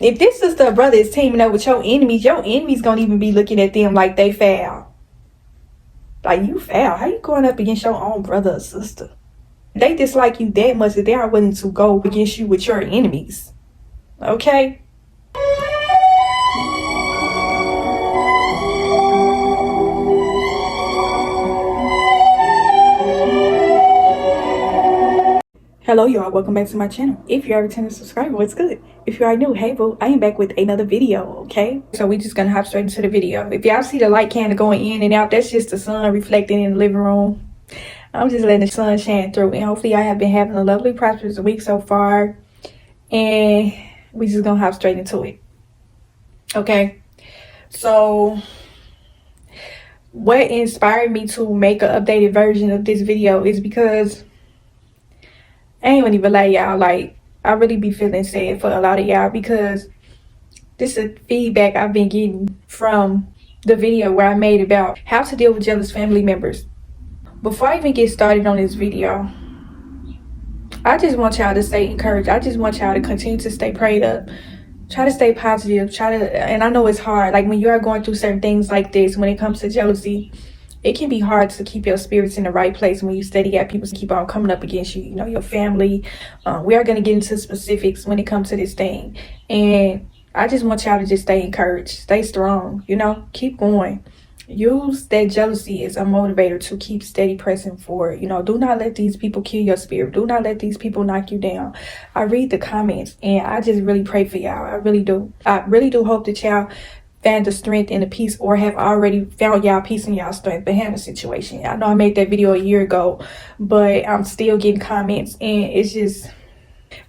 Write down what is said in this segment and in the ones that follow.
If this sister or brother is teaming up with your enemies gonna even be looking at them like they foul. Like, you foul. How you going up against your own brother or sister? They dislike you that much that they are willing to go against you with your enemies. Okay? Hello y'all, welcome back to my channel. If you're a returning subscriber, what's good? If you are new, hey boo, I am back with another video, okay? So we just gonna hop straight into the video. If y'all see the light kind of going in and out, that's just the sun reflecting in the living room. I'm just letting the sun shine through, and hopefully I have been having a lovely, prosperous week so far. And we just gonna hop straight into it. Okay, so what inspired me to make an updated version of this video is because I ain't gonna even lie, y'all, like, I really be feeling sad for a lot of y'all because this is feedback I've been getting from the video where I made about how to deal with jealous family members. Before I even get started on this video, I just want y'all to stay encouraged. I just want y'all to continue to stay prayed up. Try to stay positive. And I know it's hard. Like, when you are going through certain things like this, when it comes to jealousy, it can be hard to keep your spirits in the right place when you steady got people keep on coming up against you, you know, your family. We are going to get into specifics when it comes to this thing. And I just want y'all to just stay encouraged, stay strong, you know, keep going. Use that jealousy as a motivator to keep steady pressing forward. You know, do not let these people kill your spirit. Do not let these people knock you down. I read the comments and I just really pray for y'all. I really do. I really do hope that y'all found the strength and the peace, or have already found y'all peace and y'all strength behind the situation. I know I made that video a year ago, but I'm still getting comments, and it's just,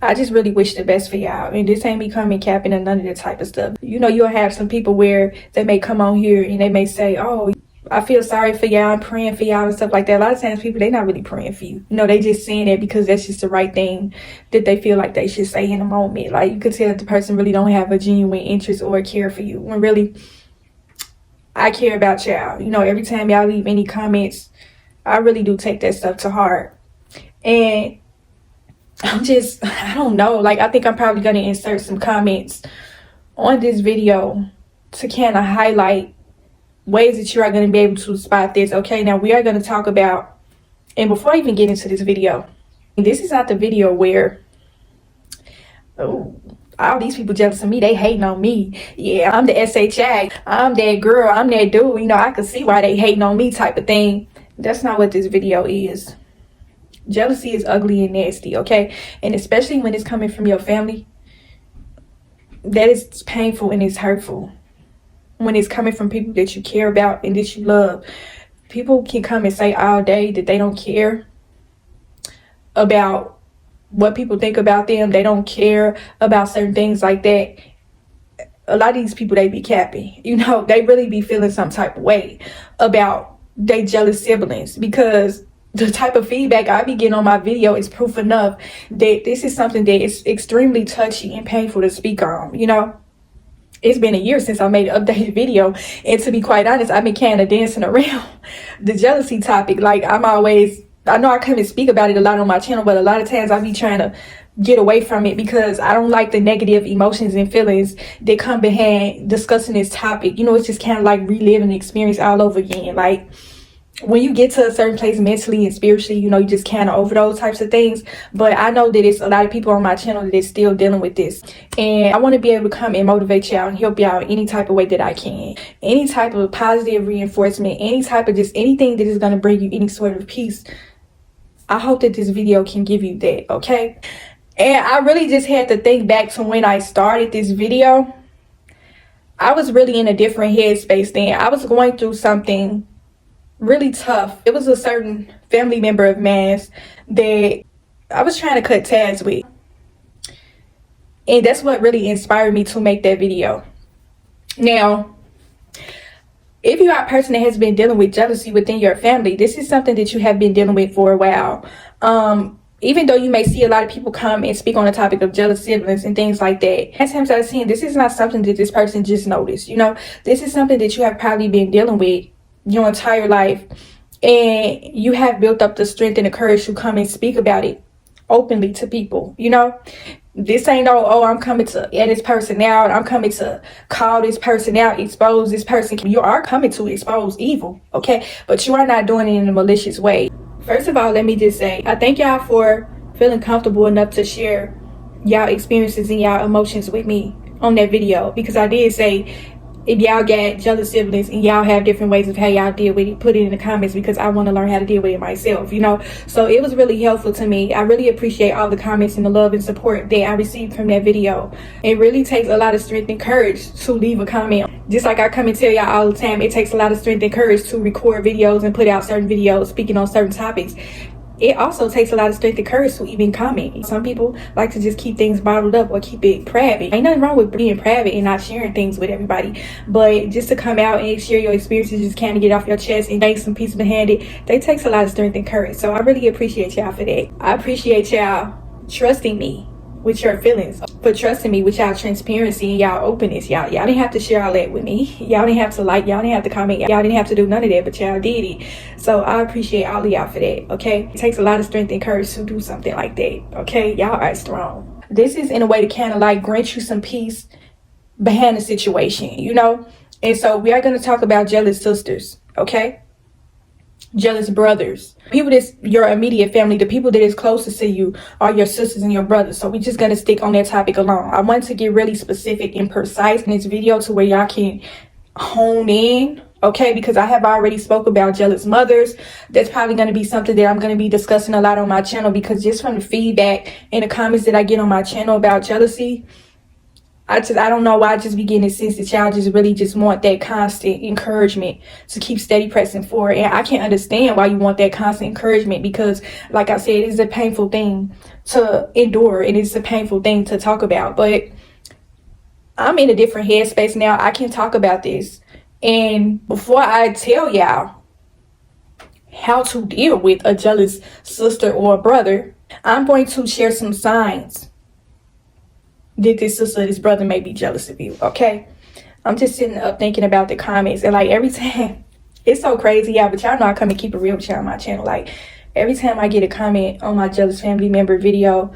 I just really wish the best for y'all. And this ain't me coming capping and none of that type of stuff. You know, you'll have some people where they may come on here and they may say, oh, I feel sorry for y'all, I'm praying for y'all and stuff like that. A lot of times people, they're not really praying for you. You know, they just saying that because that's just the right thing that they feel like they should say in a moment. Like, you could tell that the person really don't have a genuine interest or care for you, when really, I care about y'all. You know, every time y'all leave any comments, I really do take that stuff to heart. And I'm just, I don't know, like, I think I'm probably going to insert some comments on this video to kind of highlight ways that you are going to be able to spot this. Okay, now we are going to talk about, and before I even get into this video, this is not the video where, oh, all these people jealous of me, they hating on me. Yeah, I'm the SHI, I'm that girl, I'm that dude, you know, I can see why they hating on me type of thing. That's not what this video is. Jealousy is ugly and nasty, okay? And especially when it's coming from your family, that is painful and it's hurtful. When it's coming from people that you care about and that you love, people can come and say all day that they don't care about what people think about them. They don't care about certain things like that. A lot of these people, they be capping. You know, they really be feeling some type of way about their jealous siblings, because the type of feedback I be getting on my video is proof enough that this is something that is extremely touchy and painful to speak on, you know? It's been a year since I made an updated video, and to be quite honest, I've been kind of dancing around the jealousy topic. Like, I know I come and speak about it a lot on my channel, but a lot of times I be trying to get away from it because I don't like the negative emotions and feelings that come behind discussing this topic. You know, it's just kind of like reliving the experience all over again. Like, when you get to a certain place mentally and spiritually, you know, you just kind of over those types of things. But I know that it's a lot of people on my channel that is still dealing with this. And I want to be able to come and motivate y'all and help y'all in any type of way that I can. Any type of positive reinforcement, any type of just anything that is going to bring you any sort of peace. I hope that this video can give you that, okay? And I really just had to think back to when I started this video. I was really in a different headspace then. I was going through something really tough. It was a certain family member of mine that I was trying to cut ties with, and that's what really inspired me to make that video. Now, if you are a person that has been dealing with jealousy within your family, this is something that you have been dealing with for a while. Even though you may see a lot of people come and speak on the topic of jealous siblings and things like that, as times I've seen, this is not something that this person just noticed. You know, this is something that you have probably been dealing with your entire life, and you have built up the strength and the courage to come and speak about it openly to people, you know? This ain't no, oh, I'm coming to air this person out. I'm coming to call this person out, expose this person. You are coming to expose evil, okay? But you are not doing it in a malicious way. First of all, let me just say, I thank y'all for feeling comfortable enough to share y'all experiences and y'all emotions with me on that video. Because I did say, if y'all got jealous siblings and y'all have different ways of how y'all deal with it, put it in the comments, because I want to learn how to deal with it myself, you know. So it was really helpful to me. I really appreciate all the comments and the love and support that I received from that video. It really takes a lot of strength and courage to leave a comment. Just like I come and tell y'all all the time, it takes a lot of strength and courage to record videos and put out certain videos speaking on certain topics. It also takes a lot of strength and courage to even comment. Some people like to just keep things bottled up or keep it private. Ain't nothing wrong with being private and not sharing things with everybody. But just to come out and share your experiences, just kind of get off your chest and gain some peace behind it, that takes a lot of strength and courage. So I really appreciate y'all for that. I appreciate y'all trusting me with your feelings, for trusting me with y'all transparency and y'all openness. Y'all didn't have to share all that with me. Y'all didn't have to like, y'all didn't have to comment, y'all didn't have to do none of that, but y'all did it. So I appreciate all of y'all for that, okay? It takes a lot of strength and courage to do something like that, okay? Y'all are strong. This is in a way to kind of like grant you some peace behind the situation, you know? And so we are going to talk about jealous sisters, okay? Jealous brothers, people that's your immediate family, the people that is closest to you are your sisters and your brothers. So we're just gonna stick on that topic alone. I want to get really specific and precise in this video to where y'all can hone in, okay? Because I have already spoke about jealous mothers. That's probably going to be something that I'm going to be discussing a lot on my channel, because just from the feedback and the comments that I get on my channel about jealousy, I don't know why I just be getting a sense that y'all just really just want that constant encouragement to keep steady pressing forward. And I can't understand why you want that constant encouragement, because like I said, it is a painful thing to endure and it's a painful thing to talk about. But I'm in a different headspace now. I can talk about this. And before I tell y'all how to deal with a jealous sister or a brother, I'm going to share some signs that this sister or this brother may be jealous of you, okay? I'm just sitting up thinking about the comments, and like every time, it's so crazy, y'all, but y'all know I come and keep it real with y'all on my channel. Like every time I get a comment on my jealous family member video,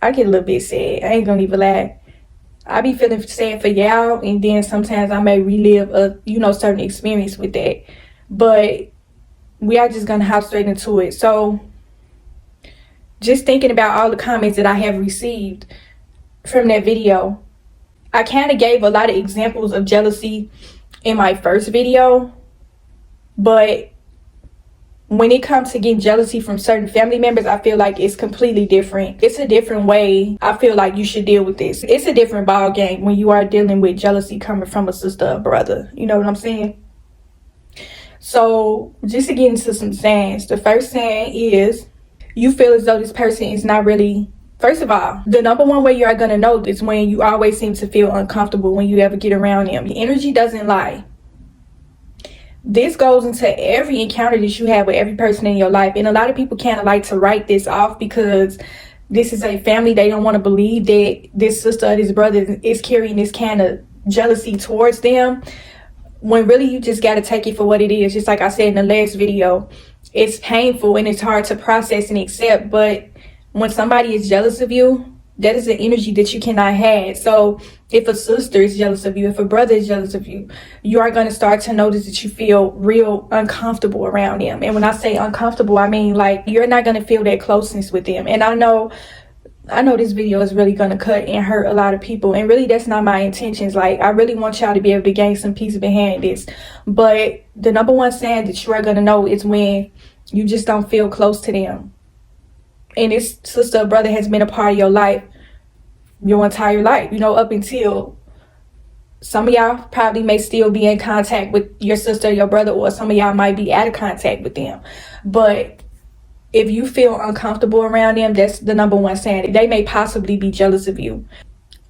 I get a little bit sad. I ain't gonna even lie. I be feeling sad for y'all, and then sometimes I may relive a certain experience with that. But we are just gonna hop straight into it. So just thinking about all the comments that I have received from that video, I kind of gave a lot of examples of jealousy in my first video, but when it comes to getting jealousy from certain family members, I feel like it's completely different. It's a different way I feel like you should deal with this. It's a different ball game when you are dealing with jealousy coming from a sister or brother. You know what I'm saying? So just to get into some signs, the first sign is you feel as though this person is not really. First of all, the number one way you are going to know is when you always seem to feel uncomfortable when you ever get around them. The energy doesn't lie. This goes into every encounter that you have with every person in your life. And a lot of people kind of like to write this off because this is a family. They don't want to believe that this sister or this brother is carrying this kind of jealousy towards them, when really you just got to take it for what it is. Just like I said in the last video, it's painful and it's hard to process and accept, but when somebody is jealous of you, that is an energy that you cannot have. So if a sister is jealous of you, if a brother is jealous of you, you are going to start to notice that you feel real uncomfortable around them. And when I say uncomfortable, I mean like you're not going to feel that closeness with them. And I know this video is really going to cut and hurt a lot of people. And really, that's not my intentions. Like, I really want y'all to be able to gain some peace behind this. But the number one sign that you are going to know is when you just don't feel close to them. And this sister or brother has been a part of your life, your entire life, up until some of y'all probably may still be in contact with your sister or your brother, or some of y'all might be out of contact with them. But if you feel uncomfortable around them, that's the number one sign. They may possibly be jealous of you.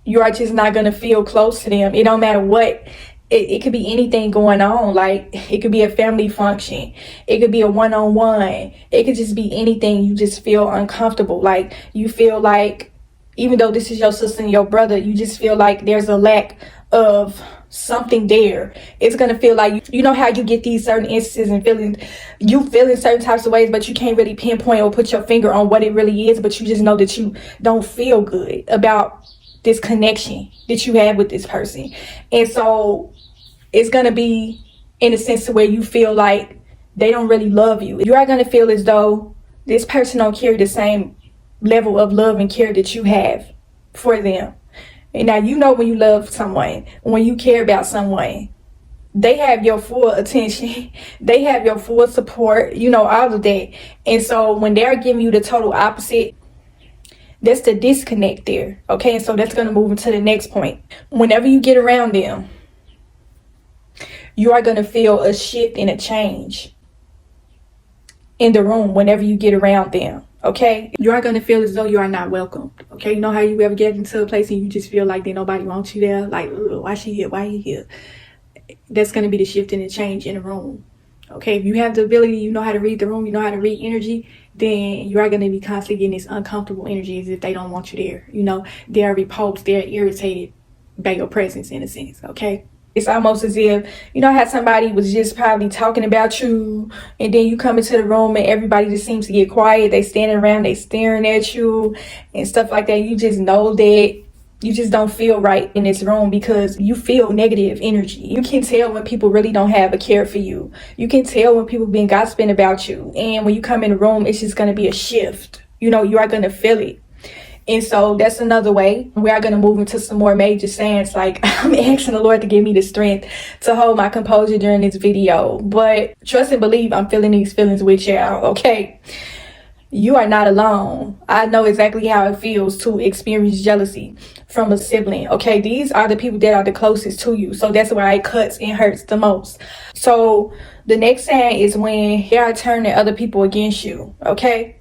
You are just not going to feel close to them. It don't matter what. It could be anything going on. Like, it could be a family function. It could be a one-on-one. It could just be anything. You just feel uncomfortable. Like, you feel like, even though this is your sister and your brother, you just feel like there's a lack of something there. It's gonna feel like, you know how you get these certain instances and feelings, you feel in certain types of ways, but you can't really pinpoint or put your finger on what it really is, but you just know that you don't feel good about this connection that you have with this person. And so it's gonna be in a sense to where you feel like they don't really love you. You are gonna feel as though this person don't carry the same level of love and care that you have for them. And now, you know, when you love someone, when you care about someone, they have your full attention, they have your full support, you know, all of that. And so when they're giving you the total opposite, that's the disconnect there. Okay, and so that's going to move into the next point. Whenever you get around them, you are going to feel a shift and a change in the room whenever you get around them. Okay, you are going to feel as though you are not welcomed. Okay, you know how you ever get into a place and you just feel like that nobody wants you there, like, why she here, why he here? That's going to be the shift and the change in the room. Okay, if you have the ability, you know how to read the room, you know how to read energy, then you are going to be constantly getting this uncomfortable energy as if they don't want you there. You know, they're repulsed, they're irritated by your presence, in a sense. Okay, it's almost as if, you know how somebody was just probably talking about you, and then you come into the room and everybody just seems to get quiet. They standing around, they staring at you and stuff like that. You just know that you just don't feel right in this room because you feel negative energy. You can tell when people really don't have a care for you. You can tell when people been gossiping about you. And when you come in the room, it's just going to be a shift. You know, you are going to feel it. And so that's another way. We are going to move into some more major sayings. Like, I'm asking the Lord to give me the strength to hold my composure during this video. But trust and believe I'm feeling these feelings with y'all, okay? You are not alone. I know exactly how it feels to experience jealousy from a sibling. Okay, these are the people that are the closest to you. So that's why it cuts and hurts the most. So the next saying is when they are turning other people against you. Okay,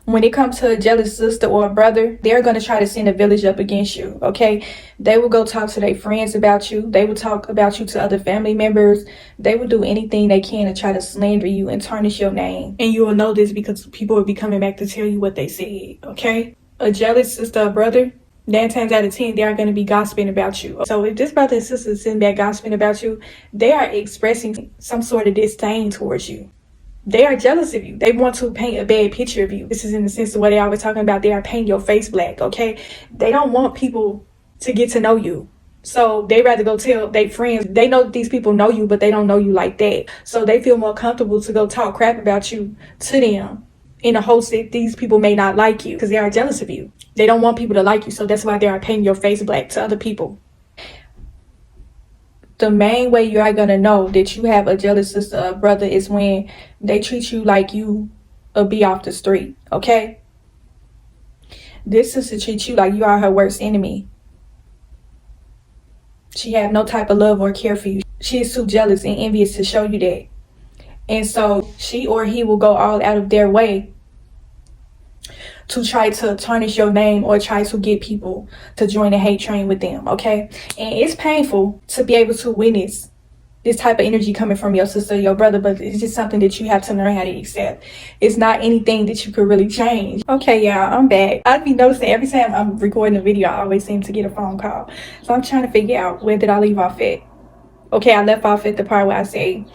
when it comes to a jealous sister or a brother, they're going to try to send a village up against you. Okay, they will go talk to their friends about you. They will talk about you to other family members. They will do anything they can to try to slander you and tarnish your name. And you will know this because people will be coming back to tell you what they said. Okay, a jealous sister or brother, 9 times out of 10, they are going to be gossiping about you. So if this brother and sister is sitting back gossiping about you, they are expressing some sort of disdain towards you. They are jealous of you. They want to paint a bad picture of you. This is in the sense of what they always talking about. They are painting your face black, okay? They don't want people to get to know you. So they rather go tell their friends. They know that these people know you, but they don't know you like that. So they feel more comfortable to go talk crap about you to them in the hopes that these people may not like you because they are jealous of you. They don't want people to like you. So that's why they are painting your face black to other people. The main way you are going to know that you have a jealous sister or brother is when they treat you like you a be off the street, okay? This sister treats you like you are her worst enemy. She have no type of love or care for you. She is too jealous and envious to show you that. And so she or he will go all out of their way to try to tarnish your name or try to get people to join the hate train with them, okay? And it's painful to be able to witness this type of energy coming from your sister or your brother, but it's just something that you have to learn how to accept. It's not anything that you could really change. Okay, y'all, I'm back. I'd be noticing every time I'm recording a video, I always seem to get a phone call. So I'm trying to figure out, where did I leave off at? Okay, I left off at the part where I say,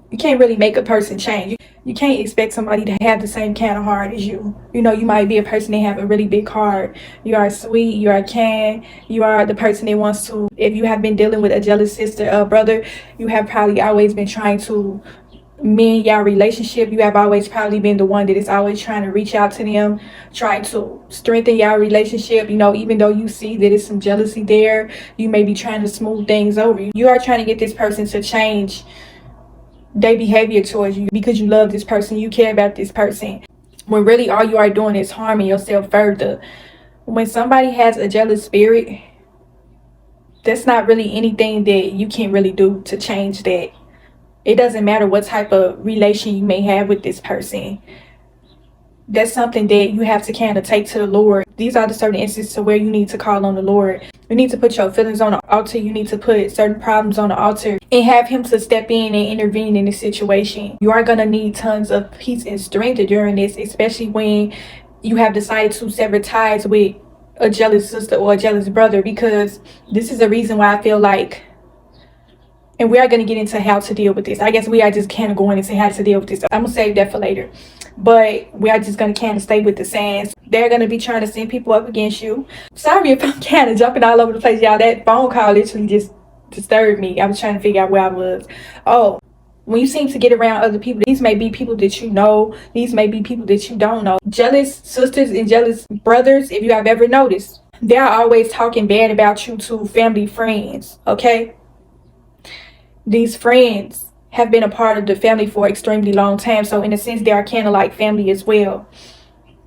you can't really make a person change. You can't expect somebody to have the same kind of heart as you. You know, you might be a person that have a really big heart. You are sweet, you are kind, you are the person that wants to, if you have been dealing with a jealous sister or brother, you have probably always been trying to mend your relationship. You have always probably been the one that is always trying to reach out to them, trying to strengthen your relationship. You know, even though you see that there's some jealousy there, you may be trying to smooth things over. You are trying to get this person to change their behavior towards you because you love this person, you care about this person, when really all you are doing is harming yourself further. When somebody has a jealous spirit, that's not really anything that you can really do to change that. It doesn't matter what type of relation you may have with this person. That's something that you have to kind of take to the Lord. These are the certain instances where you need to call on the Lord. You need to put your feelings on the altar. You need to put certain problems on the altar and have him to step in and intervene in the situation. You are going to need tons of peace and strength during this, especially when you have decided to sever ties with a jealous sister or a jealous brother, because this is the reason why I feel like, and we are going to get into how to deal with this. I guess we are just kind of going into how to deal with this. I'm going to save that for later. But we are just going to kind of stay with the sayings. They're going to be trying to send people up against you. Sorry if I'm kind of jumping all over the place, y'all. That phone call literally just disturbed me. I was trying to figure out where I was. Oh, when you seem to get around other people, these may be people that you know. These may be people that you don't know. Jealous sisters and jealous brothers, if you have ever noticed, they're always talking bad about you to family friends, okay? These friends have been a part of the family for an extremely long time. So in a sense, they are kind of like family as well.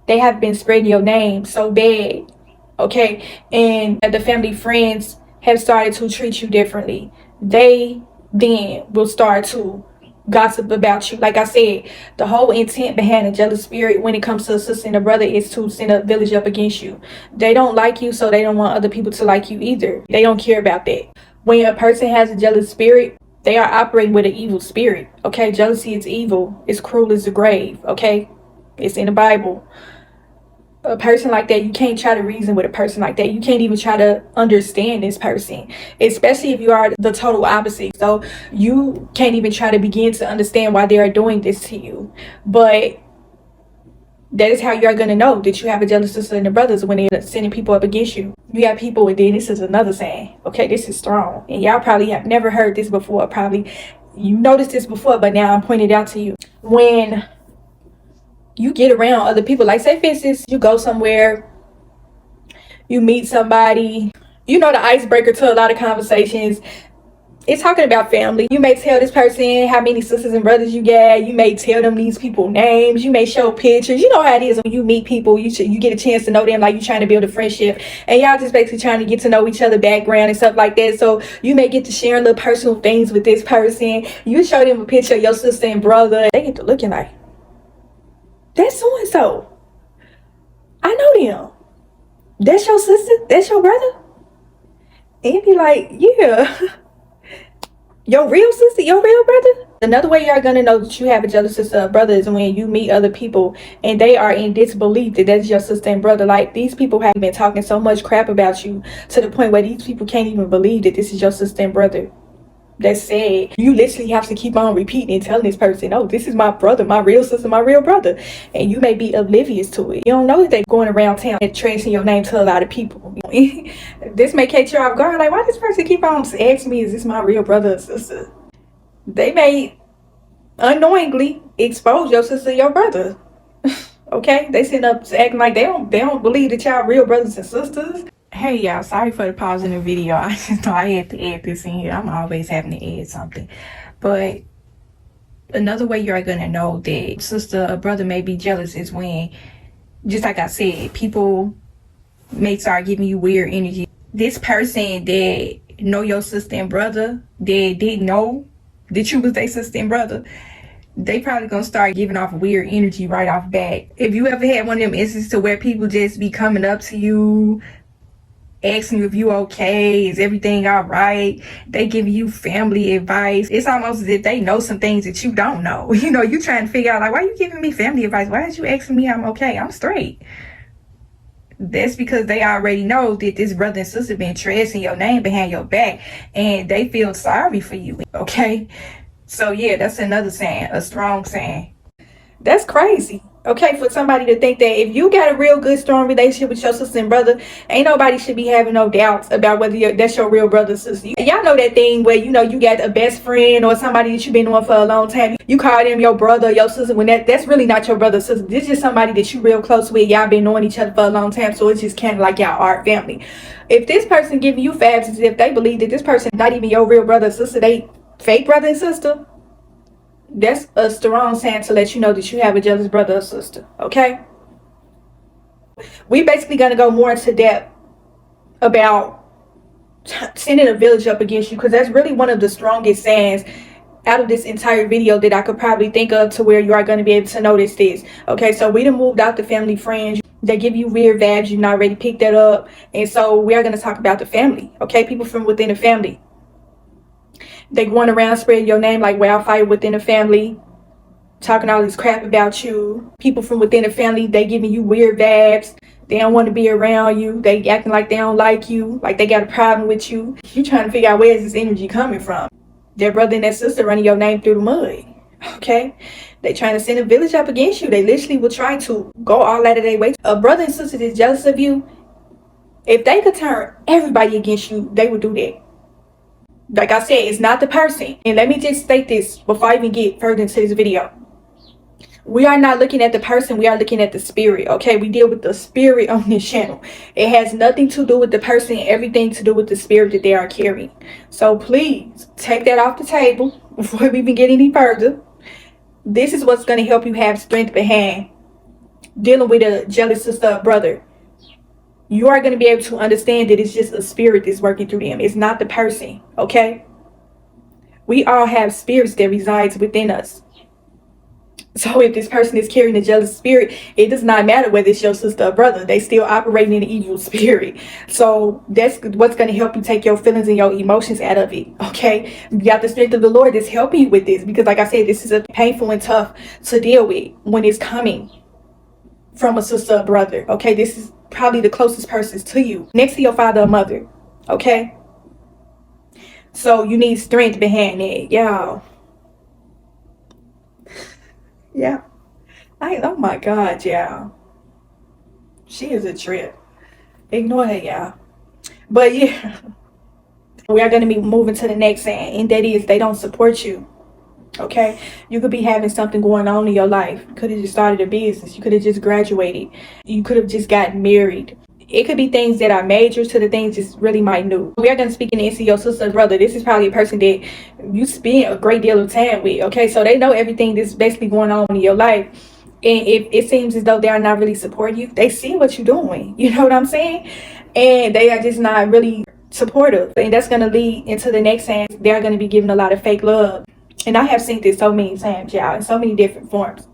They have been spreading your name so bad, okay? And the family friends have started to treat you differently. They then will start to gossip about you. Like I said, the whole intent behind a jealous spirit when it comes to a sister and a brother is to send a village up against you. They don't like you, so they don't want other people to like you either. They don't care about that. When a person has a jealous spirit, they are operating with an evil spirit, okay? Jealousy is evil. It's cruel as the grave, okay? It's in the Bible. A person like that, you can't try to reason with a person like that. You can't even try to understand this person, especially if you are the total opposite. So you can't even try to begin to understand why they are doing this to you. But that is how you're going to know that you have a jealous sister and a brothers, when they're sending people up against you. You got people, and then this is another saying. Okay, this is strong. And y'all probably have never heard this before. Probably you noticed this before, but now I'm pointing it out to you. When you get around other people, like say for instance, you go somewhere, you meet somebody, you know, the icebreaker to a lot of conversations, it's talking about family. You may tell this person how many sisters and brothers you got. You may tell them these people names. You may show pictures. You know how it is when you meet people. You get a chance to know them, like you're trying to build a friendship. And y'all just basically trying to get to know each other background and stuff like that. So you may get to share little personal things with this person. You show them a picture of your sister and brother. They get to looking like, that's so-and-so. I know them. That's your sister? That's your brother? And you be like, yeah. Your real sister, your real brother? Another way you're gonna know that you have a jealous sister or brother is when you meet other people and they are in disbelief that that's your sister and brother. Like, these people have been talking so much crap about you to the point where these people can't even believe that this is your sister and brother. That's sad. You literally have to keep on repeating and telling this person, oh, this is my brother, my real sister, my real brother. And you may be oblivious to it. You don't know that they're going around town and tracing your name to a lot of people. This may catch you off guard. Like, why does this person keep on asking me, is this my real brother or sister? They may unknowingly expose your sister and your brother. Okay? They sit up acting like they don't believe that y'all real brothers and sisters. Hey y'all, sorry for the pause in the video. I just thought I had to add this in here. I'm always having to add something. But another way you're gonna know that sister or brother may be jealous is when, just like I said, people may start giving you weird energy. This person that know your sister and brother, that didn't know that you was their sister and brother, they probably gonna start giving off weird energy right off bat. If you ever had one of them instances to where people just be coming up to you, asking you if you okay, is everything all right, they give you family advice, it's almost as if they know some things that you don't know. You know, you trying to figure out, like, why are you giving me family advice? Why aren't you asking me I'm okay, I'm straight? That's because they already know that this brother and sister been trashing your name behind your back, and they feel sorry for you, okay? So yeah, that's another saying, a strong saying. That's crazy. Okay, for somebody to think that if you got a real good, strong relationship with your sister and brother, ain't nobody should be having no doubts about whether that's your real brother or sister. Y'all know that thing where, you know, you got a best friend or somebody that you've been on for a long time. You call them your brother or your sister when that's really not your brother or sister. This is just somebody that you real close with. Y'all been knowing each other for a long time, so it's just kind of like y'all are family. If this person giving you fabs as if they believe that this person not even your real brother or sister, they fake brother and sister, that's a strong sign to let you know that you have a jealous brother or sister, okay? We basically gonna go more into depth about sending a village up against you, because that's really one of the strongest signs out of this entire video that I could probably think of to where you are going to be able to notice this. Okay, so we done moved out the family friends. They give you weird vibes. You've already picked that up. And so we are going to talk about the family, okay? People from within the family. They going around spreading your name like wildfire within the family, talking all this crap about you. People from within the family, they giving you weird vibes. They don't want to be around you. They acting like they don't like you, like they got a problem with you. You trying to figure out where is this energy coming from. Their brother and their sister running your name through the mud. Okay? They trying to send a village up against you. They literally will try to go all out of their way. A brother and sister that's jealous of you, if they could turn everybody against you, they would do that. Like I said, it's not the person. And let me just state this before I even get further into this video. We are not looking at the person, we are looking at the spirit, okay? We deal with the spirit on this channel. It has nothing to do with the person, everything to do with the spirit that they are carrying. So please, take that off the table before we even get any further. This is what's going to help you have strength behind dealing with a jealous sister or brother. You are going to be able to understand that it's just a spirit that's working through them. It's not the person, okay? We all have spirits that resides within us. So if this person is carrying a jealous spirit, it does not matter whether it's your sister or brother. They still operating in an evil spirit. So that's what's going to help you take your feelings and your emotions out of it. Okay? You got the strength of the Lord that's helping you with this. Because like I said, this is a painful and tough to deal with when it's coming from a sister or brother. Okay? This is probably the closest persons to you. Next to your father or mother. Okay? So you need strength behind it. Y'all. Yeah. Oh my God, y'all. She is a trip. Ignore her, y'all. But yeah, we are going to be moving to the next thing, and that is they don't support you. Okay? You could be having something going on in your life. You could have just started a business. You could have just graduated. You could have just gotten married. It could be things that are major to the things just really minute. We are going to speak into your sister and brother. This is probably a person that you spend a great deal of time with. Okay, so they know everything that's basically going on in your life. And if it seems as though they are not really supporting you, they see what you're doing. You know what I'm saying? And they are just not really supportive. And that's going to lead into the next thing. They're going to be giving a lot of fake love. And I have seen this so many times, y'all, in so many different forms.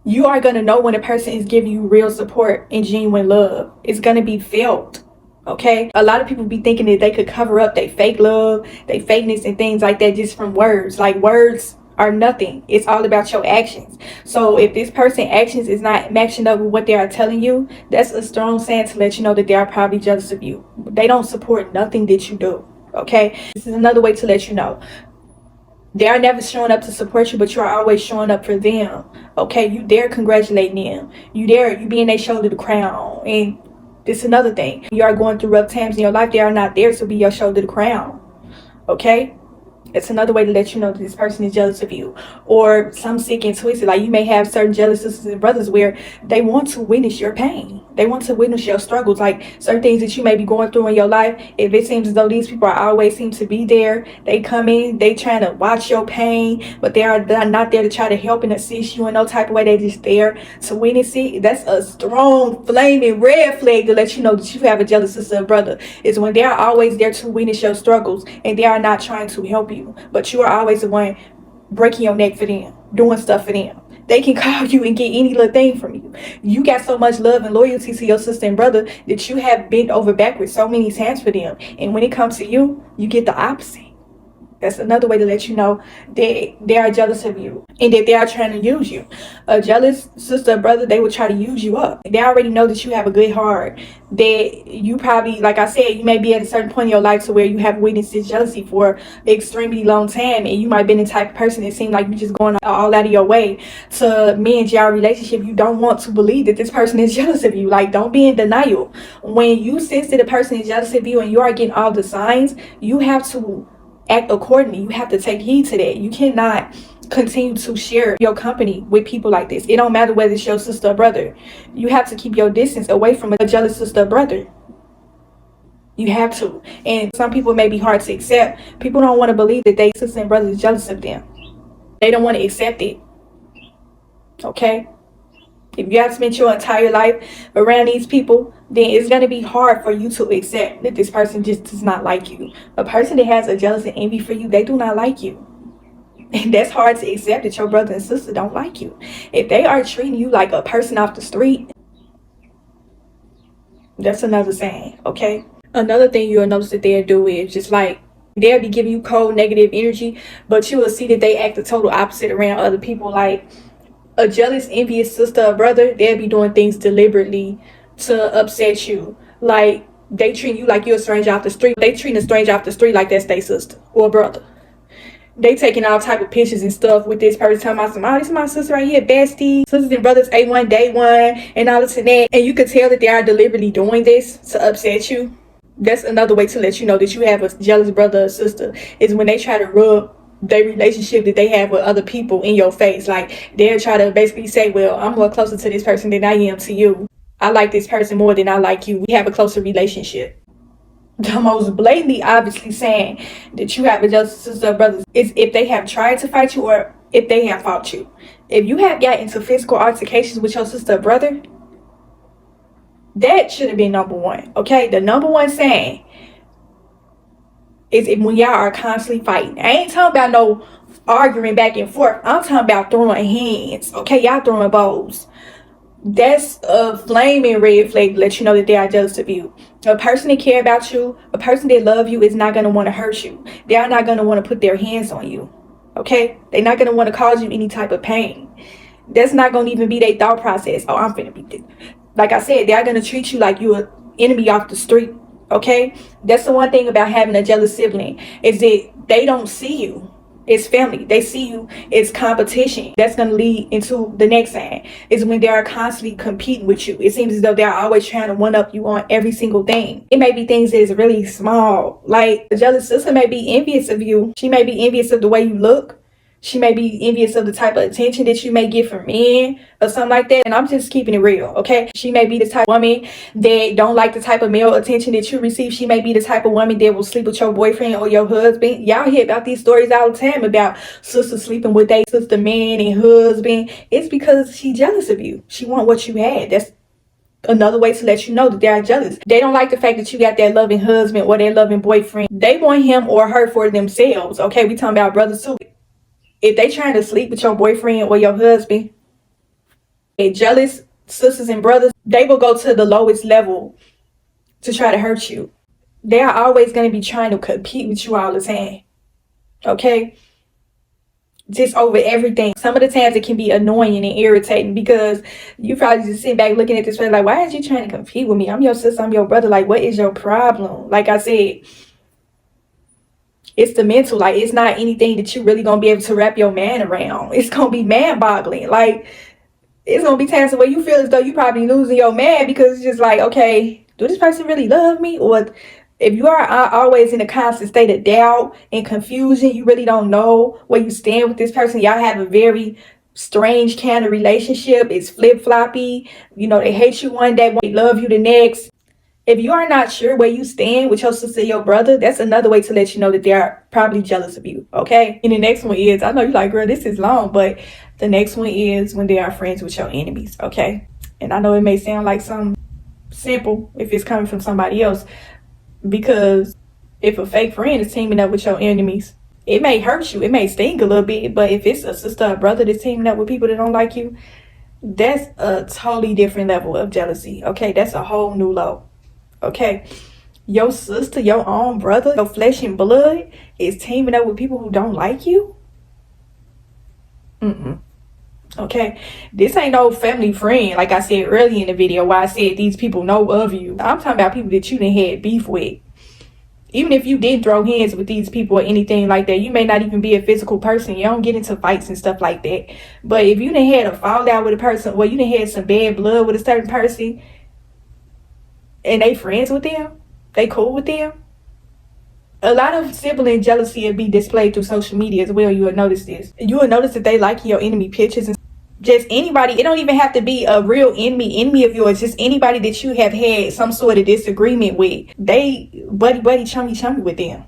You are going to know when a person is giving you real support and genuine love. It's going to be felt. Okay? A lot of people be thinking that they could cover up their fake love, their fakeness and things like that just from words. Like words are nothing. It's all about your actions. So if this person's actions is not matching up with what they are telling you, that's a strong sign to let you know that they are probably jealous of you. They don't support nothing that you do. Okay? This is another way to let you know. They are never showing up to support you, but you are always showing up for them. Okay, you there congratulating them. You being their shoulder to cry on. And this is another thing. You are going through rough times in your life. They are not there to be your shoulder to cry on. Okay? It's another way to let you know that this person is jealous of you. Or some sick and twisted. Like you may have certain jealous sisters and brothers where they want to witness your pain. They want to witness your struggles. Like certain things that you may be going through in your life. If it seems as though these people are always seem to be there. They come in. They trying to watch your pain. But they're not there to try to help and assist you in no type of way. They're just there to witness it. That's a strong flaming red flag to let you know that you have a jealous sister or brother. Is when they are always there to witness your struggles. And they are not trying to help you. But you are always the one breaking your neck for them, doing stuff for them. They can call you and get any little thing from you. You got so much love and loyalty to your sister and brother that you have bent over backwards so many times for them. And when it comes to you, you get the opposite. That's another way to let you know that they are jealous of you and that they are trying to use you. A jealous sister or brother, they will try to use you up. They already know that you have a good heart. That you probably, like I said, you may be at a certain point in your life to where you have witnessed this jealousy for an extremely long time. And you might be the type of person that seems like you're just going all out of your way to mend your relationship. You don't want to believe that this person is jealous of you. Like, don't be in denial. When you sense that a person is jealous of you and you are getting all the signs, you have to act accordingly. You have to take heed to that. You cannot continue to share your company with people like this. It don't matter whether it's your sister or brother. You have to keep your distance away from a jealous sister or brother. You have to. And some people may be hard to accept. People don't want to believe that their sister and brother is jealous of them. They don't want to accept it. Okay? If you have spent your entire life around these people, then it's going to be hard for you to accept that this person just does not like you. A person that has a jealous and envy for you, they do not like you. And that's hard to accept that your brother and sister don't like you. If they are treating you like a person off the street, that's another saying, okay? Another thing you'll notice that they'll do is just like, they'll be giving you cold, negative energy, but you will see that they act the total opposite around other people. Like, A jealous, envious sister or brother, they'll be doing things deliberately to upset you. Like, they treat you like you're a stranger off the street. They treat a stranger off the street like that's their sister or brother. They taking all type of pictures and stuff with this person, talking about some, oh, this is my sister right here, bestie, sisters and brothers, A1, day one, and all this and that. And you could tell that they are deliberately doing this to upset you. That's another way to let you know that you have a jealous brother or sister, is when they try to rub their relationship that they have with other people in your face. Like, they'll try to basically say, well, I'm more closer to this person than I am to you. I like this person more than I like you. We have a closer relationship. The most blatantly obviously saying that you have a jealous sister or brother is if they have tried to fight you or if they have fought you. If you have got into physical altercations with your sister or brother, that should have been number one. Okay, the number one saying is if when y'all are constantly fighting. I ain't talking about no arguing back and forth. I'm talking about throwing hands. Okay, y'all throwing bows. That's a flaming red flag to let you know that they are jealous of you. A person that care about you, a person that love you, is not going to want to hurt you. They are not going to want to put their hands on you. Okay? They're not going to want to cause you any type of pain. That's not going to even be their thought process. Oh, I'm finna be... Like I said, they are going to treat you like you're an enemy off the street. Okay? That's the one thing about having a jealous sibling, is that they don't see you. It's family. They see you as competition. That's going to lead into the next thing, is when they are constantly competing with you. It seems as though they're always trying to one up you on every single thing. It may be things that is really small. Like, a jealous sister may be envious of you. She may be envious of the way you look. She may be envious of the type of attention that you may get from men or something like that. And I'm just keeping it real, okay? She may be the type of woman that don't like the type of male attention that you receive. She may be the type of woman that will sleep with your boyfriend or your husband. Y'all hear about these stories all the time about sisters sleeping with their sister man and husband. It's because she's jealous of you. She want what you had. That's another way to let you know that they are jealous. They don't like the fact that you got that loving husband or that loving boyfriend. They want him or her for themselves, okay? We talking about brothers too. If they trying to sleep with your boyfriend or your husband, they jealous sisters and brothers, they will go to the lowest level to try to hurt you. They are always going to be trying to compete with you all the time. Okay? Just over everything. Some of the times it can be annoying and irritating because you probably just sit back looking at this person like, why is you trying to compete with me? I'm your sister, I'm your brother. Like, what is your problem? Like I said, it's the mental. Like, it's not anything that you really gonna be able to wrap your man around. It's gonna be man boggling. Like, it's gonna be times where you feel as though you probably losing your man because it's just like, okay, do this person really love me? Or if you are always in a constant state of doubt and confusion, you really don't know where you stand with this person. Y'all have a very strange kind of relationship. It's flip-floppy. You know, they hate you one day, they love you the next. If you are not sure where you stand with your sister, your brother, that's another way to let you know that they are probably jealous of you, okay? And the next one is, I know you're like, girl, this is long, but the next one is when they are friends with your enemies, okay? And I know it may sound like something simple if it's coming from somebody else, because if a fake friend is teaming up with your enemies, it may hurt you, it may sting a little bit, but if it's a sister or brother that's teaming up with people that don't like you, that's a totally different level of jealousy, okay? That's a whole new low. Okay, your sister, your own brother, your flesh and blood is teaming up with people who don't like you. Okay, this ain't no family friend. Like I said earlier in the video, why I said these people know of you. I'm talking about people that you done had beef with. Even if you didn't throw hands with these people or anything like that, you may not even be a physical person. You don't get into fights and stuff like that. But if you done had a fallout with a person, or you done had some bad blood with a certain person, and they friends with them, they cool with them. A lot of sibling jealousy will be displayed through social media as well. You will notice this. You will notice that they like your enemy pictures and just anybody. It don't even have to be a real enemy of yours. Just anybody that you have had some sort of disagreement with. They buddy chummy with them.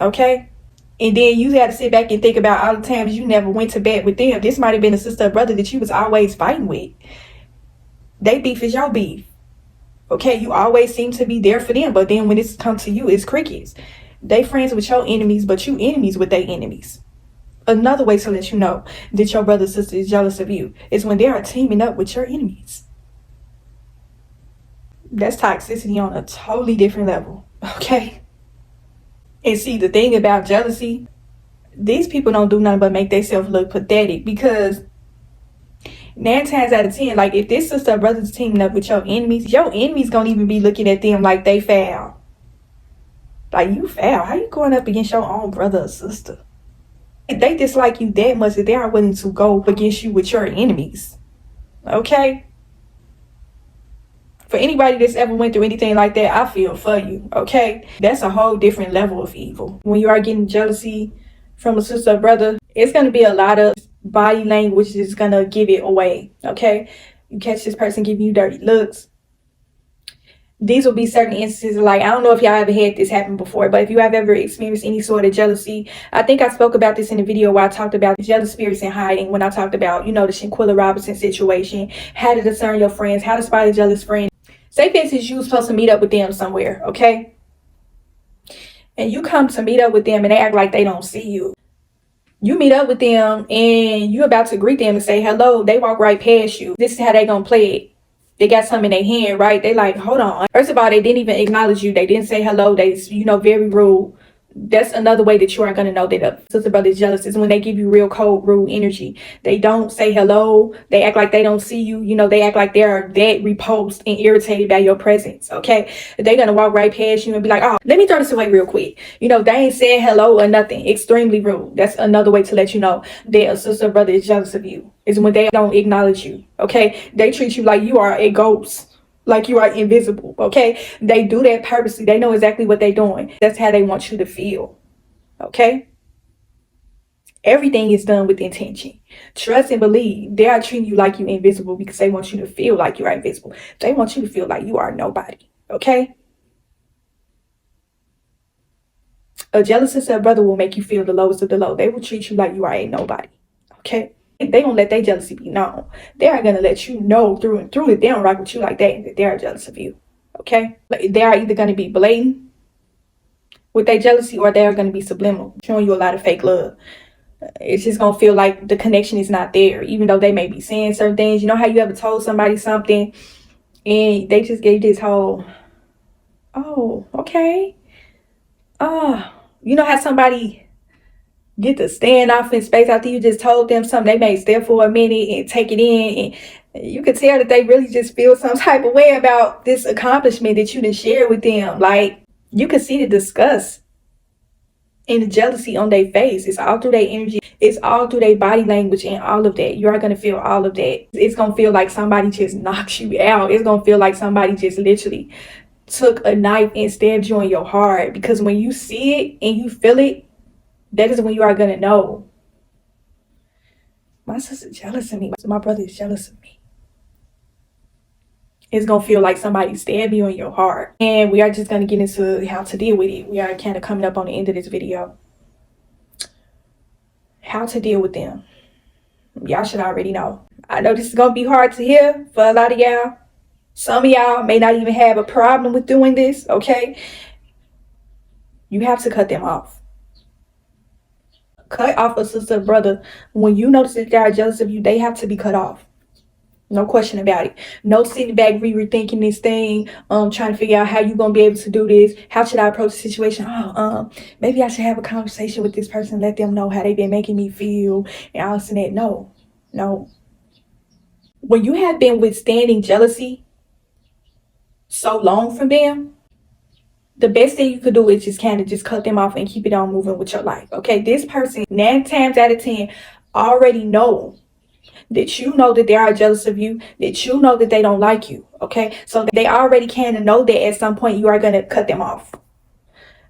Okay? And then you got to sit back and think about all the times you never went to bed with them. This might have been a sister or brother that you was always fighting with. They beef is your beef. Okay, you always seem to be there for them, but then when it's come to you, it's crickets. They friends with your enemies, but you enemies with their enemies. Another way to let you know that your brother or sister is jealous of you is when they are teaming up with your enemies. That's toxicity on a totally different level, okay? And see, the thing about jealousy, these people don't do nothing but make themselves look pathetic, because 9 times out of 10, like if this sister or brother's teaming up with your enemies gonna even be looking at them like they foul. Like, you foul. How you going up against your own brother or sister? If they dislike you that much that they are willing to go against you with your enemies. Okay? For anybody that's ever went through anything like that, I feel for you. Okay? That's a whole different level of evil. When you are getting jealousy from a sister or brother, it's going to be a lot of body language that's going to give it away. Okay? You catch this person giving you dirty looks. These will be certain instances, like, I don't know if y'all ever had this happen before, but if you have ever experienced any sort of jealousy, I think I spoke about this in a video where I talked about jealous spirits in hiding, when I talked about, the Shanquella Robinson situation, how to discern your friends, how to spot a jealous friend. Say, for instance, you were supposed to meet up with them somewhere, okay? And you come to meet up with them and they act like they don't see you. You meet up with them and you're about to greet them and say hello. They walk right past you. This is how they gonna play it. They got something in their hand, right? They like, hold on. First of all, they didn't even acknowledge you. They didn't say hello. They, very rude. That's another way that you aren't going to know that a sister brother is jealous, is when they give you real cold, rude energy. They don't say hello. They act like they don't see you. They act like they're that repulsed and irritated by your presence, okay? They're going to walk right past you and be like, oh, let me throw this away real quick. They ain't saying hello or nothing. Extremely rude. That's another way to let you know that a sister brother is jealous of you, is when they don't acknowledge you, okay? They treat you like you are a ghost. Like you are invisible, okay? They do that purposely. They know exactly what they're doing. That's how they want you to feel, okay? Everything is done with intention. Trust and believe. They are treating you like you're invisible because they want you to feel like you are invisible. They want you to feel like you are nobody, okay? A jealous sister or brother will make you feel the lowest of the low. They will treat you like you are a nobody, okay? They don't let their jealousy be known. They are going to let you know through and through that they don't rock with you like that they are jealous of you. Okay? They are either going to be blatant with their jealousy, or they are going to be subliminal, showing you a lot of fake love. It's just going to feel like the connection is not there, even though they may be saying certain things. You know how you ever told somebody something and they just gave this whole, oh, okay. You know how somebody get to stand off in space after you just told them something? They may stare for a minute and take it in, and you could tell that they really just feel some type of way about this accomplishment that you didn't share with them. Like, you could see the disgust and the jealousy on their face. It's all through their energy. It's all through their body language and all of that. You are going to feel all of that. It's going to feel like somebody just knocks you out. It's going to feel like somebody just literally took a knife and stabbed you in your heart. Because when you see it and you feel it, that is when you are going to know. My sister's jealous of me. My brother is jealous of me. It's going to feel like somebody stabbed you in your heart. And we are just going to get into how to deal with it. We are kind of coming up on the end of this video. How to deal with them. Y'all should already know. I know this is going to be hard to hear for a lot of y'all. Some of y'all may not even have a problem with doing this, okay? You have to cut them off. Cut off a sister or brother. When you notice that they are jealous of you, they have to be cut off. No question about it. No sitting back rethinking this thing, trying to figure out how you're gonna be able to do this. How should I approach the situation? Maybe I should have a conversation with this person, let them know how they've been making me feel, and all this and that. No. When you have been withstanding jealousy so long from them, the best thing you could do is just kind of just cut them off and keep it on moving with your life. Okay, this person 9 times out of 10 already know that you know that they are jealous of you, that you know that they don't like you. Okay, so they already kind of know that at some point you are going to cut them off.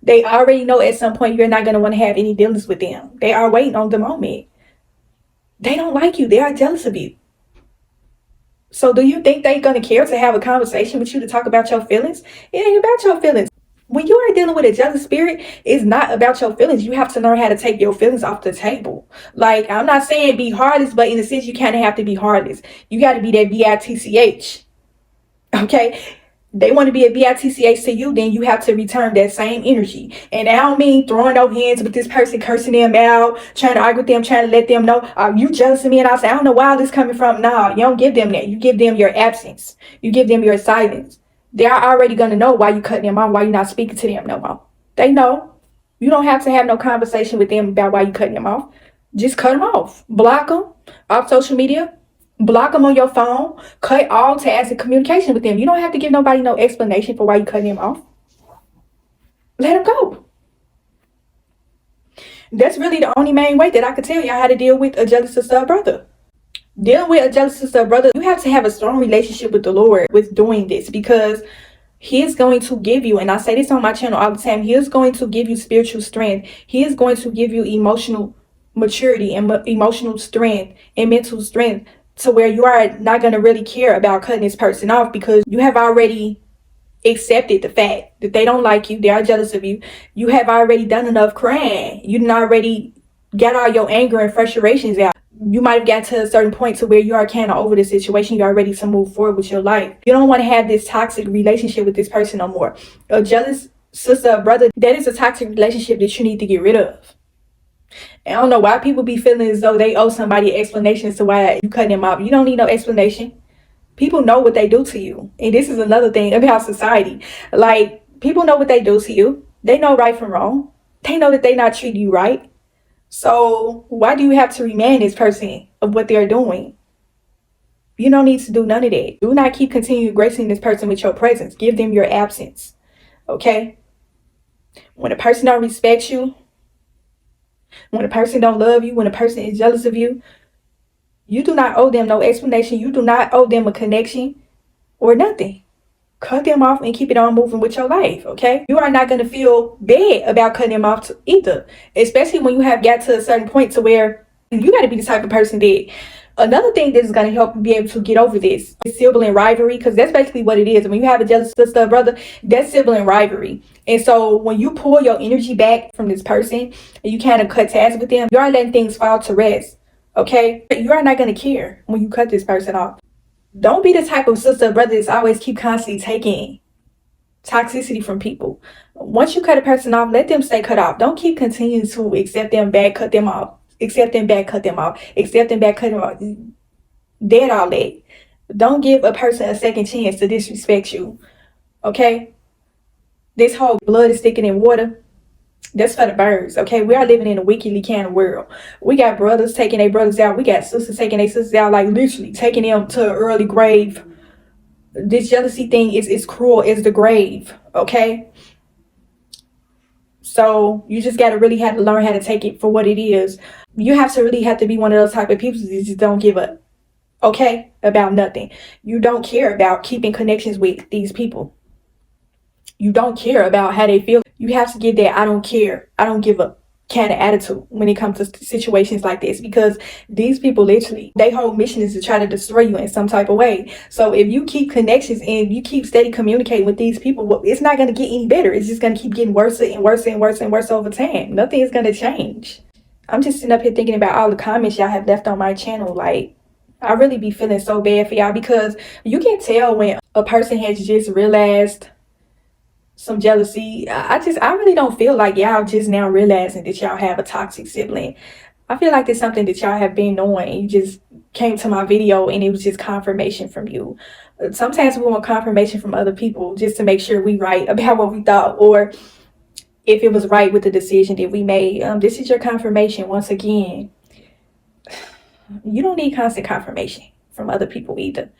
They already know at some point you're not going to want to have any dealings with them. They are waiting on the moment. They don't like you. They are jealous of you. So do you think they're going to care to have a conversation with you to talk about your feelings? It ain't about your feelings. When you are dealing with a jealous spirit, it's not about your feelings. You have to learn how to take your feelings off the table. Like, I'm not saying be heartless, but in a sense, you kind of have to be heartless. You got to be that bitch. Okay? They want to be a bitch to you, then you have to return that same energy. And I don't mean throwing no hands with this person, cursing them out, trying to argue with them, trying to let them know, are you jealous of me? And I say, I don't know where this is coming from. No, you don't give them that. You give them your absence. You give them your silence. They're already going to know why you cutting them off, why you're not speaking to them no more. They know. You don't have to have no conversation with them about why you cutting them off. Just cut them off. Block them off social media. Block them on your phone. Cut all tacit communication with them. You don't have to give nobody no explanation for why you cutting them off. Let them go. That's really the only main way that I could tell y'all how to deal with a jealous sister or brother. Dealing with a jealous sister or brother, you have to have a strong relationship with the Lord with doing this, because He is going to give you, and I say this on my channel all the time, He is going to give you spiritual strength. He is going to give you emotional maturity and emotional strength and mental strength to where you are not going to really care about cutting this person off, because you have already accepted the fact that they don't like you. They are jealous of you. You have already done enough crying. You done already got all your anger and frustrations out. You might have gotten to a certain point to where you are kind of over the situation. You are ready to move forward with your life. You don't want to have this toxic relationship with this person no more. A jealous sister or brother, that is a toxic relationship that you need to get rid of. And I don't know why people be feeling as though they owe somebody explanations to why you cutting them off. You don't need no explanation. People know what they do to you. And this is another thing about society. Like, people know what they do to you. They know right from wrong. They know that they not treating you right. So why do you have to remind this person of what they're doing? You don't need to do none of that. Do not keep continuing gracing this person with your presence. Give them your absence. Okay? When a person don't respect you, when a person don't love you, when a person is jealous of you, you do not owe them no explanation. You do not owe them a connection or nothing. Cut them off and keep it on moving with your life, okay? You are not going to feel bad about cutting them off either, especially when you have got to a certain point to where you got to be the type of person that... Another thing that is going to help you be able to get over this is sibling rivalry, because that's basically what it is. When you have a jealous sister or brother, that's sibling rivalry. And so when you pull your energy back from this person and you kind of cut ties with them, you are letting things fall to rest, okay? You are not going to care when you cut this person off. Don't be the type of sister or brother that's always keep constantly taking toxicity from people. Once you cut a person off, let them stay cut off. Don't keep continuing to accept them back, cut them off. Accept them back, cut them off. Accept them back, cut them off. Dead all that. Don't give a person a second chance to disrespect you. Okay? This whole blood is sticking in water, that's for the birds. Okay? We are living in a wickedly kind of world. We got brothers taking their brothers out. We got sisters taking their sisters out, like literally taking them to an early grave. This jealousy thing is cruel as the grave. Okay? So you just got to really have to learn how to take it for what it is. You have to be one of those type of people that just don't give up, okay, about nothing. You don't care about keeping connections with these people. You don't care about how they feel. You have to get that I don't care, I don't give up kind of attitude when it comes to situations like this, because these people literally, their whole mission is to try to destroy you in some type of way. So if you keep connections and you keep steady communicating with these people, well, it's not going to get any better. It's just going to keep getting worse and worse and worse and worse over time. Nothing is going to change. I'm just sitting up here thinking about all the comments y'all have left on my channel. Like, I really be feeling so bad for y'all, because you can tell when a person has just realized some jealousy. I really don't feel like y'all just now realizing that y'all have a toxic sibling. I feel like it's something that y'all have been knowing. You just came to my video and it was just confirmation from you. Sometimes we want confirmation from other people just to make sure we right about what we thought, or if it was right with the decision that we made. This is your confirmation once again. You don't need constant confirmation from other people either.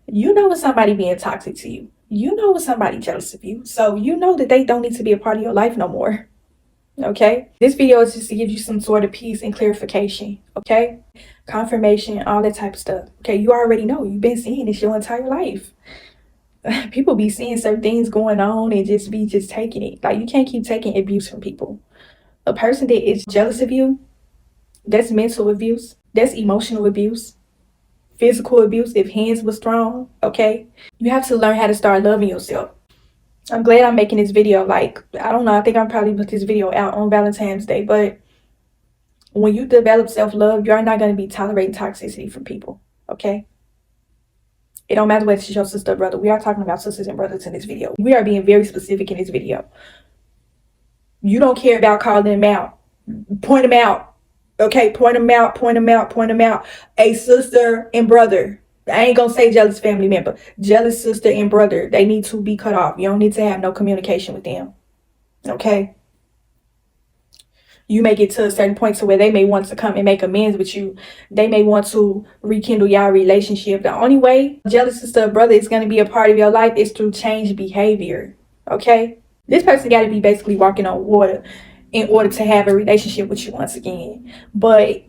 You know when somebody being toxic to you. You know when somebody jealous of you. So you know that they don't need to be a part of your life no more. Okay? This video is just to give you some sort of peace and clarification. Okay? Confirmation, all that type of stuff. Okay? You already know. You've been seeing this your entire life. People be seeing certain things going on and just taking it. Like, you can't keep taking abuse from people. A person that is jealous of you, that's mental abuse. That's emotional abuse. Physical abuse if hands were strong. Okay? You have to learn how to start loving yourself. I'm glad I'm making this video. Like, I don't know, I think I'll probably put this video out on Valentine's Day. But when you develop self-love, you're not going to be tolerating toxicity from people. Okay? It don't matter whether it's your sister or brother. We are talking about sisters and brothers in this video. We are being very specific in this video. You don't care about calling them out. Point them out. Okay? Point them out, point them out, point them out. A sister and brother. I ain't gonna say jealous family member. Jealous sister and brother. They need to be cut off. You don't need to have no communication with them. Okay? you may get to a certain point to where they may want to come and make amends with you. They may want to rekindle your relationship. The only way a jealous sister or brother is going to be a part of your life is through change behavior. Okay? This person got to be basically walking on water in order to have a relationship with you once again. But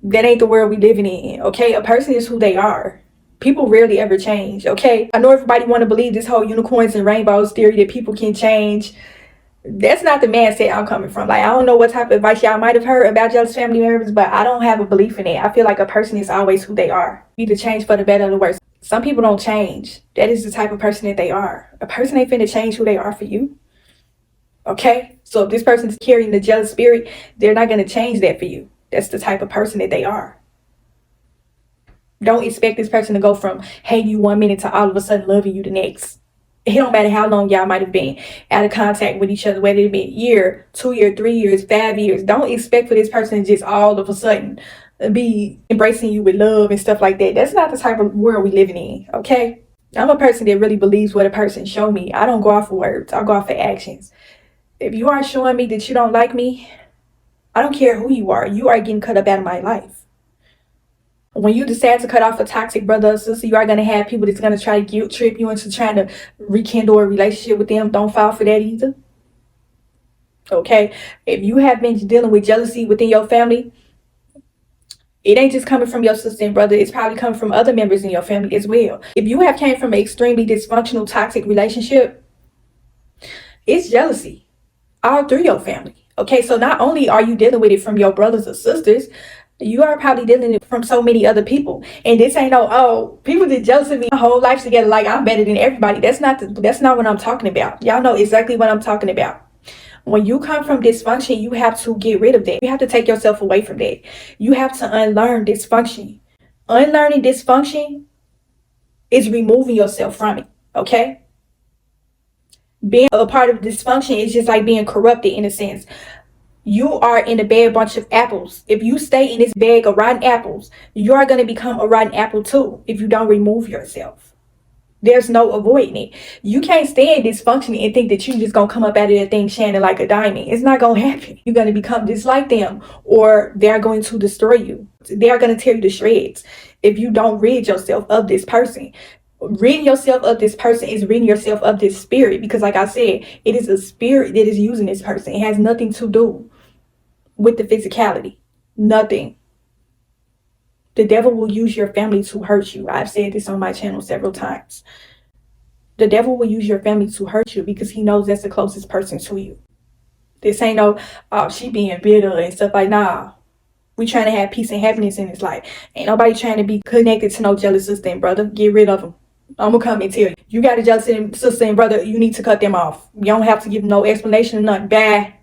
that ain't the world we living in. Okay? A person is who they are. People rarely ever change. Okay? I know everybody want to believe this whole unicorns and rainbows theory that people can change. That's not the mindset I'm coming from. Like, I don't know what type of advice y'all might have heard about jealous family members, but I don't have a belief in it. I feel like a person is always who they are. Either change for the better or the worse. Some people don't change. That is the type of person that they are. A person ain't finna change who they are for you. Okay? So if this person is carrying the jealous spirit, they're not gonna change that for you. That's the type of person that they are. Don't expect this person to go from hating you 1 minute to all of a sudden loving you the next. It don't matter how long y'all might have been out of contact with each other, whether it be a year, 2 years, 3 years, 5 years. Don't expect for this person to just all of a sudden be embracing you with love and stuff like that. That's not the type of world we living in, okay? I'm a person that really believes what a person show me. I don't go off of words. I go off of actions. If you aren't showing me that you don't like me, I don't care who you are getting cut up out of my life. When you decide to cut off a toxic brother or sister, you are going to have people that's going to try to guilt trip you into trying to rekindle a relationship with them. Don't fall for that either. Okay? If you have been dealing with jealousy within your family, it ain't just coming from your sister and brother. It's probably coming from other members in your family as well. If you have came from an extremely dysfunctional, toxic relationship, it's jealousy all through your family. Okay? So not only are you dealing with it from your brothers or sisters, you are probably dealing it from so many other people. And this ain't no, oh, people that jealous of me my whole life together like I'm better than everybody. That's not what I'm talking about. Y'all know exactly what I'm talking about. When you come from dysfunction, you have to get rid of that. You have to take yourself away from that. You have to unlearn dysfunction. Unlearning dysfunction is removing yourself from it. Okay? Being a part of dysfunction is just like being corrupted in a sense. You are in a bad bunch of apples. If you stay in this bag of rotten apples, you are going to become a rotten apple too if you don't remove yourself. There's no avoiding it. You can't stay in dysfunction and think that you just going to come up out of that thing shining like a diamond. It's not going to happen. You're going to become just like them, or they're going to destroy you. They're going to tear you to shreds if you don't rid yourself of this person. Ridding yourself of this person is ridding yourself of this spirit, because like I said, it is a spirit that is using this person. It has nothing to do with the physicality. Nothing. The devil will use your family to hurt you. I've said this on my channel several times. The devil will use your family to hurt you because he knows that's the closest person to you. This ain't no, oh, she being bitter and stuff like, nah. We trying to have peace and happiness in this life. Ain't nobody trying to be connected to no jealous sister and brother. Get rid of them. I'm gonna come and tell you. You got a jealous sister and brother, you need to cut them off. You don't have to give them no explanation or nothing. Bye.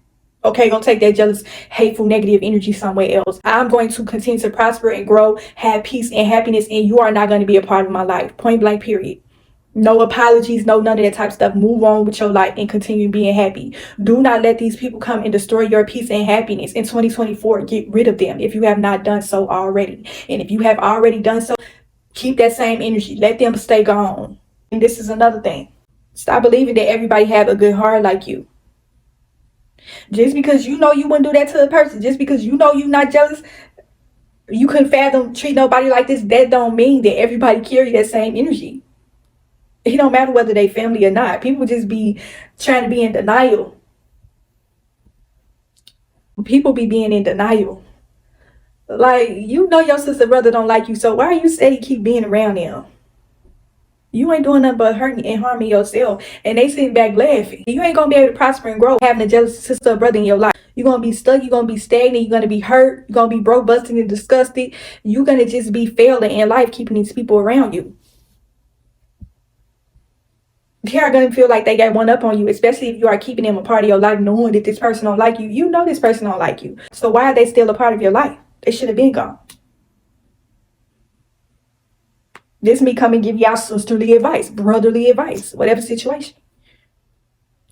Okay, gonna take that jealous, hateful, negative energy somewhere else. I'm going to continue to prosper and grow, have peace and happiness, and you are not going to be a part of my life. Point blank, period. No apologies, no none of that type of stuff. Move on with your life and continue being happy. Do not let these people come and destroy your peace and happiness. In 2024, get rid of them if you have not done so already. And if you have already done so, keep that same energy. Let them stay gone. And this is another thing. Stop believing that everybody have a good heart like you. Just because you know you wouldn't do that to a person, just because you know you're not jealous, you couldn't fathom treat nobody like this, that don't mean that everybody carry that same energy. It don't matter whether they family or not. People just be trying to be in denial. People be being in denial. Like, you know your sister brother don't like you, so why are you steady keep being around them? You ain't doing nothing but hurting and harming yourself. And they sitting back laughing. You ain't going to be able to prosper and grow having a jealous sister or brother in your life. You're going to be stuck. You're going to be stagnant. You're going to be hurt. You're going to be broke, busted, and disgusted. You're going to just be failing in life keeping these people around you. They are going to feel like they got one up on you, especially if you are keeping them a part of your life, knowing that this person don't like you. You know this person don't like you. So why are they still a part of your life? They should have been gone. This me come and give y'all sisterly advice, brotherly advice, whatever situation.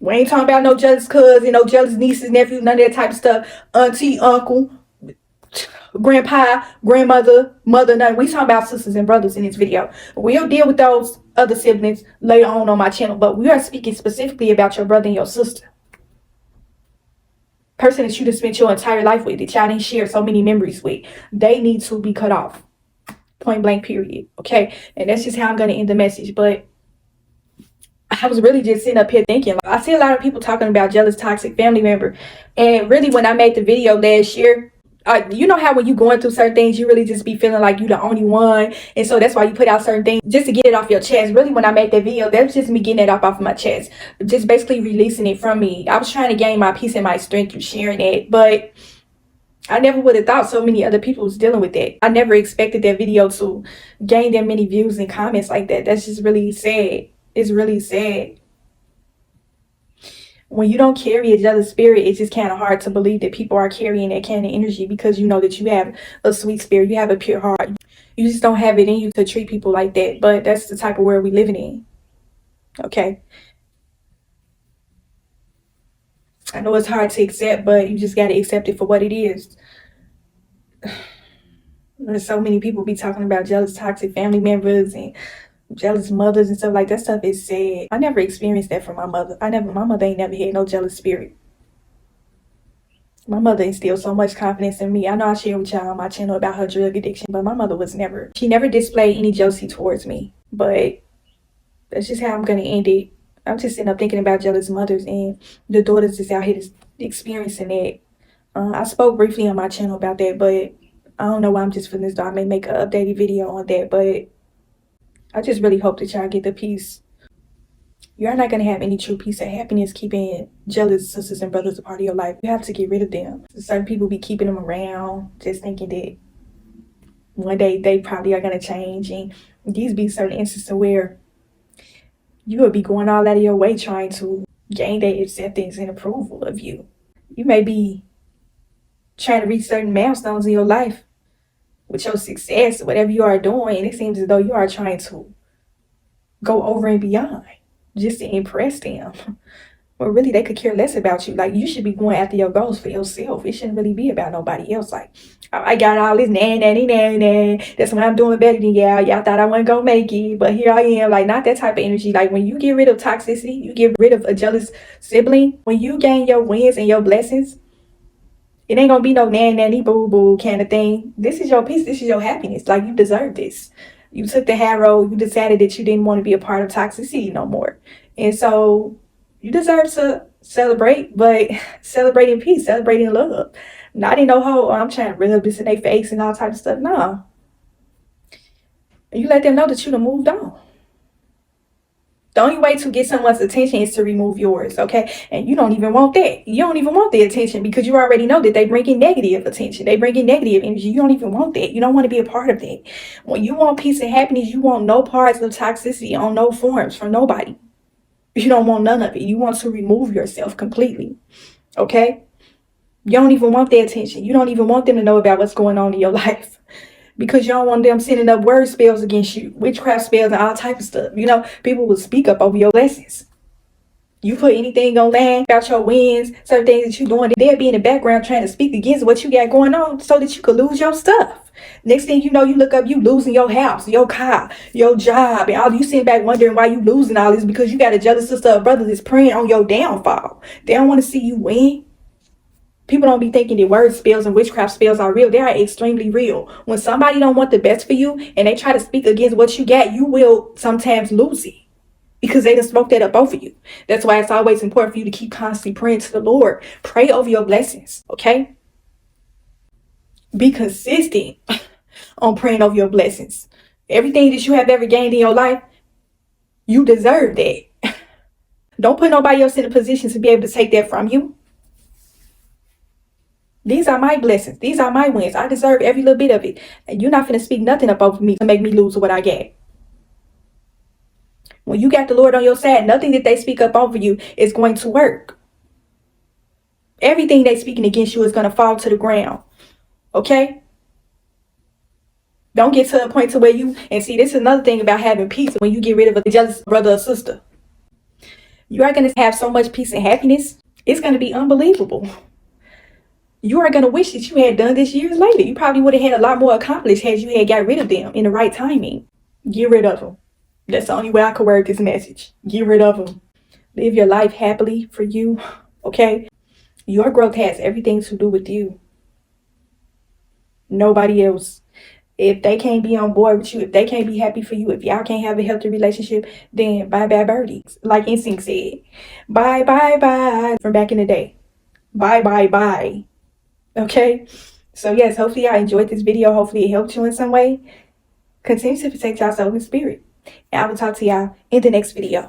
We ain't talking about no jealous cousin, no jealous nieces, nephews, none of that type of stuff. Auntie, uncle, grandpa, grandmother, mother, none. We talking about sisters and brothers in this video. We'll deal with those other siblings later on my channel, but we are speaking specifically about your brother and your sister. person that you just spent your entire life with, that y'all didn't share so many memories with, they need to be cut off. Point blank, period. Okay? And that's just how I'm going to end the message. But I was really just sitting up here thinking, like, I see a lot of people talking about jealous, toxic family member. And really, when I made the video last year, you know how when you going through certain things, you really just be feeling like you the only one. And so that's why you put out certain things just to get it off your chest. Really, when I made that video, that was just me getting it off of my chest. Just basically releasing it from me. I was trying to gain my peace and my strength through sharing it. But I never would have thought so many other people was dealing with that. I never expected that video to gain that many views and comments like that. That's just really sad. It's really sad. When you don't carry a jealous spirit, it's just kind of hard to believe that people are carrying that kind of energy, because you know that you have a sweet spirit, you have a pure heart. You just don't have it in you to treat people like that. But that's the type of world we living in. Okay. I know it's hard to accept, but you just got to accept it for what it is. There's so many people be talking about jealous, toxic family members and jealous mothers and stuff like that. Stuff is sad. I never experienced that from my mother. My mother ain't never had no jealous spirit. My mother instilled so much confidence in me. I know I shared with y'all on my channel about her drug addiction, but my mother she never displayed any jealousy towards me. But that's just how I'm gonna end it. I'm just sitting up thinking about jealous mothers and the daughters that's out here experiencing that. I spoke briefly on my channel about that, but I don't know why I'm just feeling this. I may make an updated video on that, but I just really hope that y'all get the peace. You're not going to have any true peace or happiness keeping jealous sisters and brothers a part of your life. You have to get rid of them. Certain people be keeping them around, just thinking that one day they probably are going to change. And these be certain instances where you will be going all out of your way trying to gain their acceptance and approval of you. You may be trying to reach certain milestones in your life with your success, whatever you are doing, and it seems as though you are trying to go over and beyond just to impress them. Well, really, they could care less about you. Like, you should be going after your goals for yourself. It shouldn't really be about nobody else. Like, I got all this nah. That's when I'm doing better than y'all. Y'all thought I wasn't gonna make it, but here I am. Like, not that type of energy. Like, when you get rid of toxicity, you get rid of a jealous sibling, when you gain your wins and your blessings, it ain't gonna be no nanny boo boo kind of thing. This is your peace. This is your happiness. Like, you deserve this. You took the high road. You decided that you didn't want to be a part of toxicity no more. And so you deserve to celebrate, but celebrate in peace, celebrate in love. Not in no whole, I'm trying to rub this in their face and all types of stuff. No. You let them know that you done moved on. The only way to get someone's attention is to remove yours, okay? And you don't even want that. You don't even want the attention, because you already know that they bring in negative attention. They bring in negative energy. You don't even want that. You don't want to be a part of that. When you want peace and happiness, you want no parts of toxicity on no forms from nobody. You don't want none of it. You want to remove yourself completely, okay? You don't even want their attention. You don't even want them to know about what's going on in your life, because you don't want them sending up word spells against you, witchcraft spells and all type of stuff. You know, people will speak up over your blessings. You put anything online about your wins, certain things that you're doing, they'll be in the background trying to speak against what you got going on so that you could lose your stuff. Next thing you know, you look up, you losing your house, your car, your job, and all you sitting back wondering why you losing all this, because you got a jealous sister or brother that's preying on your downfall. They don't want to see you win. People don't be thinking that word spells and witchcraft spells are real. They are extremely real. When somebody don't want the best for you and they try to speak against what you got, you will sometimes lose it, because they just spoke that up over you. That's why it's always important for you to keep constantly praying to the Lord. Pray over your blessings, okay? Be consistent on praying over your blessings. Everything that you have ever gained in your life, you deserve that. Don't put nobody else in a position to be able to take that from you. These are my blessings. These are my wins. I deserve every little bit of it. And you're not finna speak nothing up over me to make me lose what I get. When you got the Lord on your side, nothing that they speak up over you is going to work. Everything they speaking against you is going to fall to the ground. Okay? Don't get to a point to where you, and see, this is another thing about having peace. When you get rid of a jealous brother or sister, you are going to have so much peace and happiness. It's going to be unbelievable. You are going to wish that you had done this years later. You probably would have had a lot more accomplished had you had got rid of them in the right timing. Get rid of them. That's the only way I could word this message. Get rid of them. Live your life happily for you, okay? Your growth has everything to do with you. Nobody else. If they can't be on board with you, if they can't be happy for you, if y'all can't have a healthy relationship, then bye bye birdies. Like NSYNC said. Bye bye bye from back in the day. Bye bye bye. Okay? So yes, hopefully y'all enjoyed this video. Hopefully it helped you in some way. Continue to protect y'all soul and spirit. And I will talk to y'all in the next video.